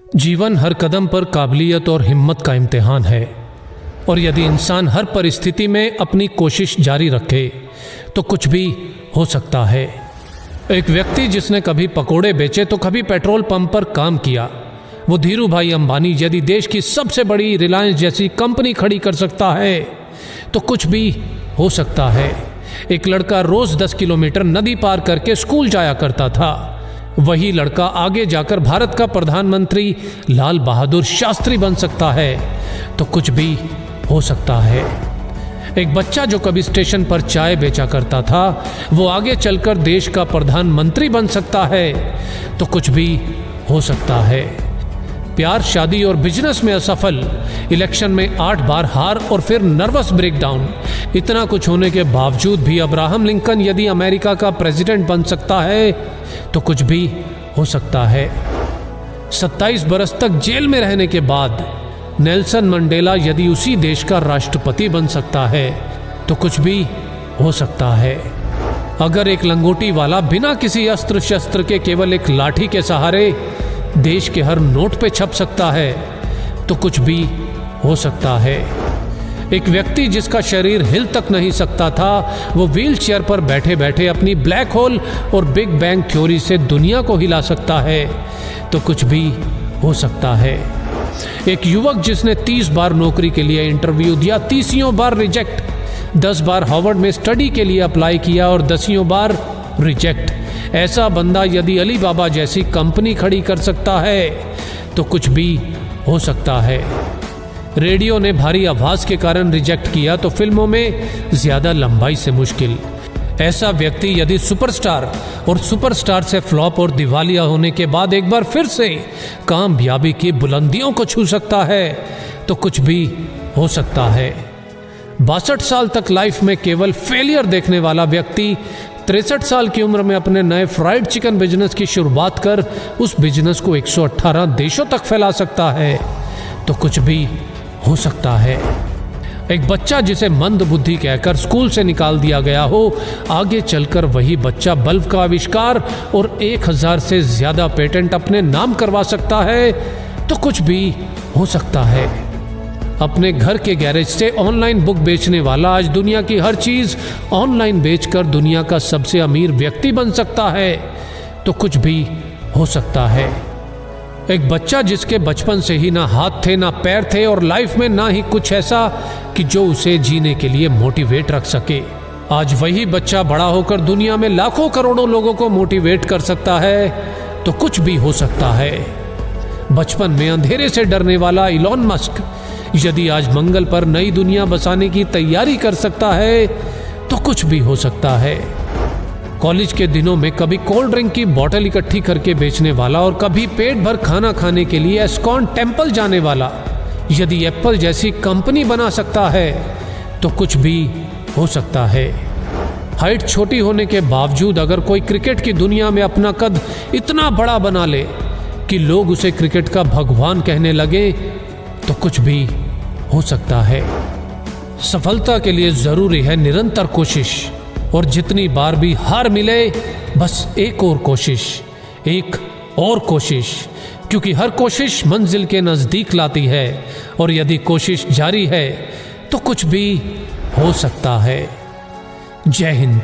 जीवन हर कदम पर काबिलियत और हिम्मत का इम्तिहान है, और यदि इंसान हर परिस्थिति में अपनी कोशिश जारी रखे तो कुछ भी हो सकता है। एक व्यक्ति जिसने कभी पकोड़े बेचे तो कभी पेट्रोल पंप पर काम किया, वो धीरू भाई अंबानी यदि देश की सबसे बड़ी रिलायंस जैसी कंपनी खड़ी कर सकता है तो कुछ भी हो सकता है। एक लड़का रोज 10 किलोमीटर नदी पार करके स्कूल जाया करता था। वही लड़का आगे जाकर भारत का प्रधानमंत्री लाल बहादुर शास्त्री बन सकता है तो कुछ भी हो सकता है। एक बच्चा जो कभी स्टेशन पर चाय बेचा करता था वो आगे चलकर देश का प्रधानमंत्री बन सकता है तो कुछ भी हो सकता है। प्यार, शादी और बिजनेस में असफल, इलेक्शन में 8 बार हार और फिर नर्वस ब्रेकडाउन, इतना कुछ होने के बावजूद भी अब्राहम लिंकन यदि अमेरिका का प्रेसिडेंट बन सकता है तो कुछ भी हो सकता है। 27 बरस तक जेल में रहने के बाद नेल्सन मंडेला यदि उसी देश का राष्ट्रपति बन सकता है तो कुछ भी हो सकता है। अगर एक लंगोटी वाला बिना किसी अस्त्र शस्त्र के केवल एक लाठी के सहारे देश के हर नोट पे छप सकता है तो कुछ भी हो सकता है। एक व्यक्ति जिसका शरीर हिल तक नहीं सकता था वो व्हील चेयर पर बैठे बैठे अपनी ब्लैक होल और बिग बैंग थ्योरी से दुनिया को हिला सकता है तो कुछ भी हो सकता है। एक युवक जिसने 30 बार नौकरी के लिए इंटरव्यू दिया, 30 बार रिजेक्ट, 10 बार हार्वर्ड में स्टडी के लिए अप्लाई किया और 10 बार रिजेक्ट, ऐसा बंदा यदि अली बाबा जैसी कंपनी खड़ी कर सकता है तो कुछ भी हो सकता है। रेडियो ने भारी आवाज के कारण रिजेक्ट किया तो फिल्मों में ज्यादा लंबाई से मुश्किल। ऐसा व्यक्ति यदि सुपरस्टार और सुपरस्टार से फ्लॉप और दिवालिया होने के बाद एक बार फिर से कामयाबी की बुलंदियों को छू सकता है तो कुछ भी हो सकता है। 62 साल तक लाइफ में केवल फेलियर देखने वाला व्यक्ति 63 साल की उम्र में अपने नए फ्राइड चिकन बिजनेस की शुरुआत कर उस बिजनेस को 118 देशों तक फैला सकता है तो कुछ भी हो सकता है। एक बच्चा जिसे मंद बुद्धि कहकर स्कूल से निकाल दिया गया हो, आगे चलकर वही बच्चा बल्ब का आविष्कार और 1000 से ज्यादा पेटेंट अपने नाम करवा सकता है तो कुछ भी हो सकता है। अपने घर के गैरेज से ऑनलाइन बुक बेचने वाला आज दुनिया की हर चीज ऑनलाइन बेचकर दुनिया का सबसे अमीर व्यक्ति बन सकता है तो कुछ भी हो सकता है। एक बच्चा जिसके बचपन से ही ना हाथ थे ना पैर थे और लाइफ में ना ही कुछ ऐसा कि जो उसे जीने के लिए मोटिवेट रख सके, आज वही बच्चा बड़ा होकर दुनिया में लाखों करोड़ों लोगों को मोटिवेट कर सकता है तो कुछ भी हो सकता है। बचपन में अंधेरे से डरने वाला इलॉन मस्क यदि आज मंगल पर नई दुनिया बसाने की तैयारी कर सकता है तो कुछ भी हो सकता है। कॉलेज के दिनों में कभी कोल्ड ड्रिंक की बोतल इकट्ठी करके बेचने वाला और कभी पेट भर खाना खाने के लिए एस्कॉन टेम्पल जाने वाला यदि एप्पल जैसी कंपनी बना सकता है तो कुछ भी हो सकता है। हाइट छोटी होने के बावजूद अगर कोई क्रिकेट की दुनिया में अपना कद इतना बड़ा बना ले कि लोग उसे क्रिकेट का भगवान कहने लगे तो कुछ भी हो सकता है। सफलता के लिए जरूरी है निरंतर कोशिश, और जितनी बार भी हार मिले बस एक और कोशिश, एक और कोशिश, क्योंकि हर कोशिश मंजिल के नजदीक लाती है और यदि कोशिश जारी है तो कुछ भी हो सकता है। जय हिंद।